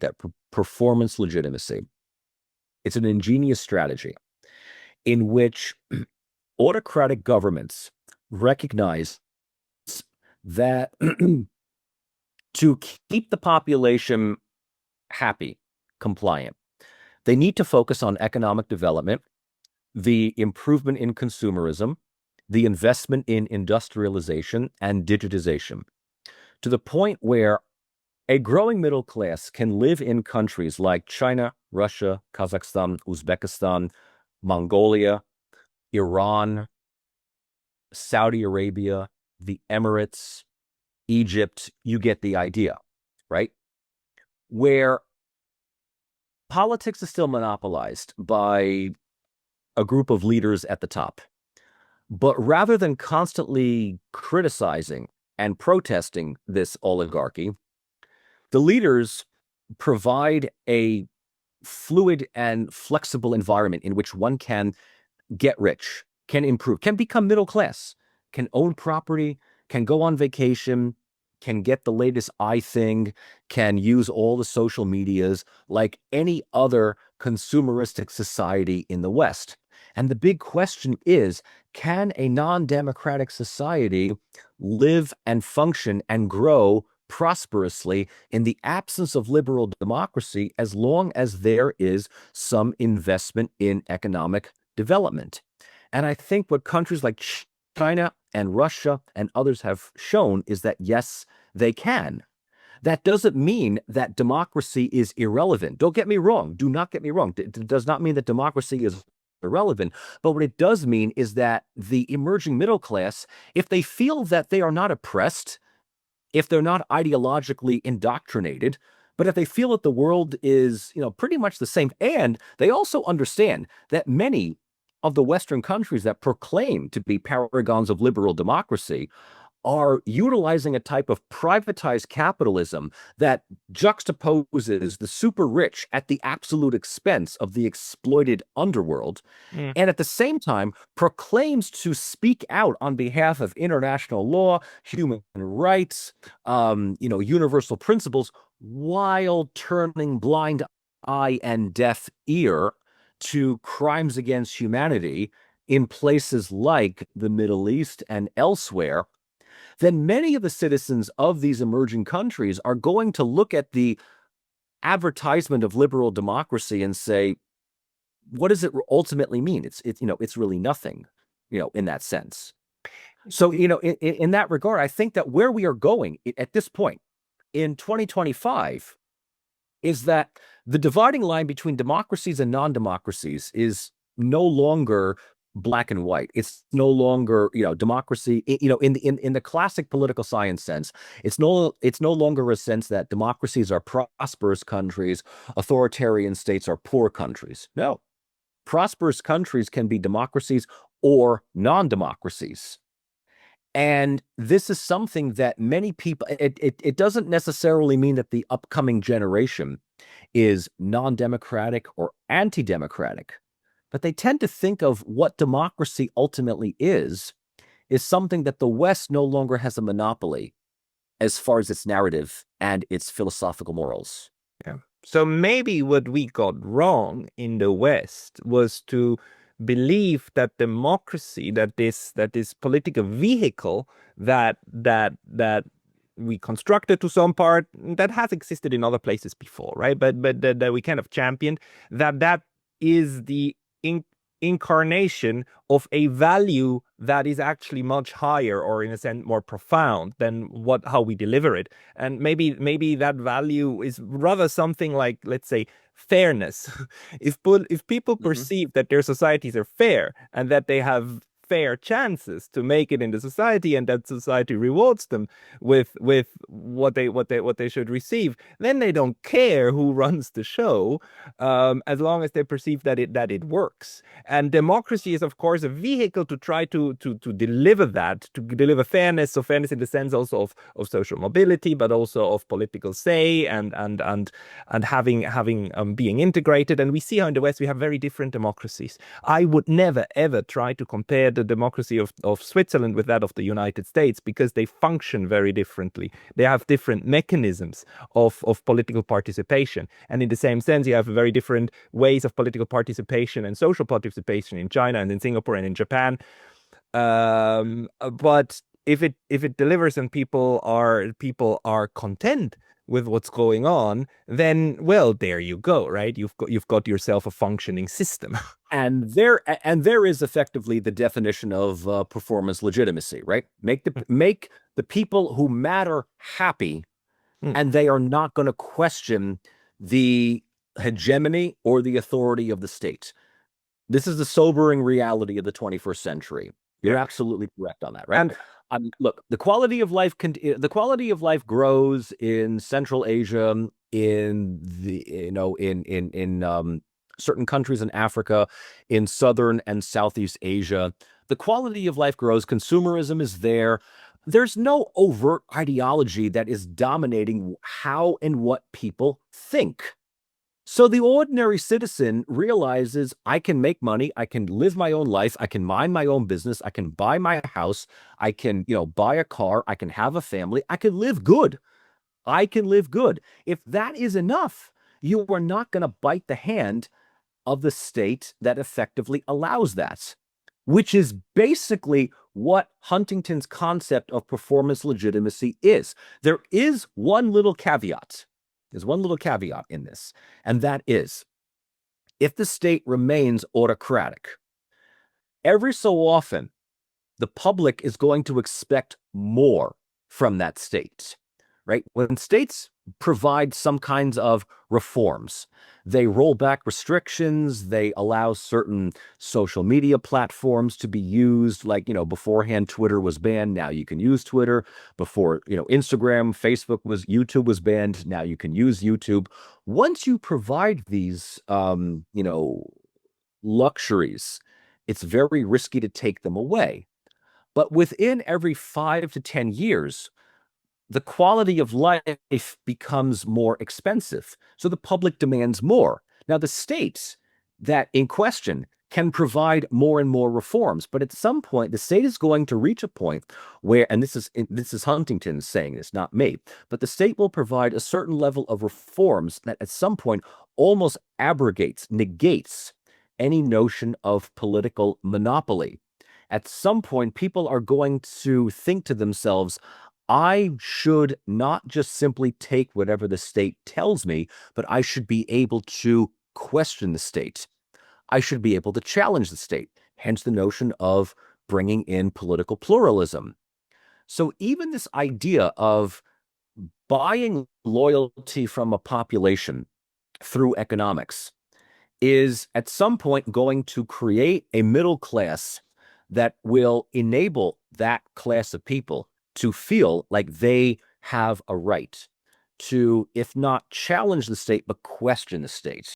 that, performance legitimacy. It's an ingenious strategy in which autocratic governments recognize that to keep the population happy, compliant, they need to focus on economic development, the improvement in consumerism, the investment in industrialization and digitization, to the point where a growing middle class can live in countries like China, Russia, Kazakhstan, Uzbekistan, Mongolia, Iran, Saudi Arabia, the Emirates, Egypt. You get the idea, right? Where politics is still monopolized by a group of leaders at the top. But rather than constantly criticizing and protesting this oligarchy, the leaders provide a fluid and flexible environment in which one can get rich, can improve, can become middle class, can own property, can go on vacation, can get the latest thing, can use all the social medias like any other consumeristic society in the West. And the big question is, can a non-democratic society live and function and grow prosperously in the absence of liberal democracy as long as there is some investment in economic development? And I think what countries like China and Russia and others have shown is that, yes, they can. That doesn't mean that democracy is irrelevant. Don't get me wrong. Do not get me wrong. It does not mean that democracy is irrelevant. But what it does mean is that the emerging middle class, if they feel that they are not oppressed, if they're not ideologically indoctrinated, but if they feel that the world is, pretty much the same, and they also understand that many of the Western countries that proclaim to be paragons of liberal democracy are utilizing a type of privatized capitalism that juxtaposes the super rich at the absolute expense of the exploited underworld, and at the same time proclaims to speak out on behalf of international law, human rights, universal principles, while turning blind eye and deaf ear to crimes against humanity in places like the Middle East and elsewhere, then many of the citizens of these emerging countries are going to look at the advertisement of liberal democracy and say, what does it ultimately mean? It's really nothing, in that sense. So, in that regard, I think that where we are going at this point in 2025 is that the dividing line between democracies and non-democracies is no longer black and white. It's no longer, democracy, in the classic political science sense. It's no longer a sense that democracies are prosperous countries, authoritarian states are poor countries. No, prosperous countries can be democracies or non-democracies. And this is something that many people, it doesn't necessarily mean that the upcoming generation is non-democratic or anti-democratic, but they tend to think of what democracy ultimately is something that the West no longer has a monopoly as far as its narrative and its philosophical morals. Yeah. So maybe what we got wrong in the West was to believe that democracy, that this political vehicle that we constructed to some part, that has existed in other places before, right? But that we kind of championed, that is the incarnation of a value that is actually much higher, or in a sense more profound, than how we deliver it. And maybe that value is rather something like, let's say, fairness. If people perceive that their societies are fair and that they have fair chances to make it in the society, and that society rewards them with what they should receive, then they don't care who runs the show, as long as they perceive that it works. And democracy is, of course, a vehicle to try to deliver that, to deliver fairness. So fairness in the sense also of social mobility, but also of political say and having being integrated. And we see how in the West we have very different democracies. I would never ever try to compare the democracy of Switzerland with that of the United States because they function very differently. They have different mechanisms of political participation. And in the same sense, you have very different ways of political participation and social participation in China and in Singapore and in Japan. But if it delivers and people are content with what's going on, then well, there you go, right? You've got yourself a functioning system. And there is effectively the definition of performance legitimacy, right? Make the people who matter happy, Mm. and they are not going to question the hegemony or the authority of the state. This is the sobering reality of the 21st century. You're Yeah. absolutely correct on that, right? And Look, the quality of life grows in Central Asia, in the in certain countries in Africa, in Southern and Southeast Asia. The quality of life grows. Consumerism is there. There's no overt ideology that is dominating how and what people think. So the ordinary citizen realizes I can make money, I can live my own life, I can mind my own business, I can buy my house, I can, buy a car, I can have a family, I can live good. I can live good. If that is enough, you are not going to bite the hand of the state that effectively allows that, which is basically what Huntington's concept of performance legitimacy is. There is one little caveat. There's one little caveat in this, and that is if the state remains autocratic, every so often the public is going to expect more from that state, right? When states provide some kinds of reforms, they roll back restrictions, they allow certain social media platforms to be used. Like, beforehand, Twitter was banned. Now you can use Twitter. Before, Instagram, YouTube was banned. Now you can use YouTube. Once you provide these, luxuries, it's very risky to take them away. But within every 5 to 10 years, the quality of life becomes more expensive. So the public demands more. Now, the states that in question can provide more and more reforms, but at some point, the state is going to reach a point where, and this is Huntington saying this, not me, but the state will provide a certain level of reforms that at some point almost abrogates, negates any notion of political monopoly. At some point, people are going to think to themselves, I should not just simply take whatever the state tells me, but I should be able to question the state. I should be able to challenge the state, hence the notion of bringing in political pluralism. So even this idea of buying loyalty from a population through economics is at some point going to create a middle class that will enable that class of people to feel like they have a right to, if not challenge the state, but question the state.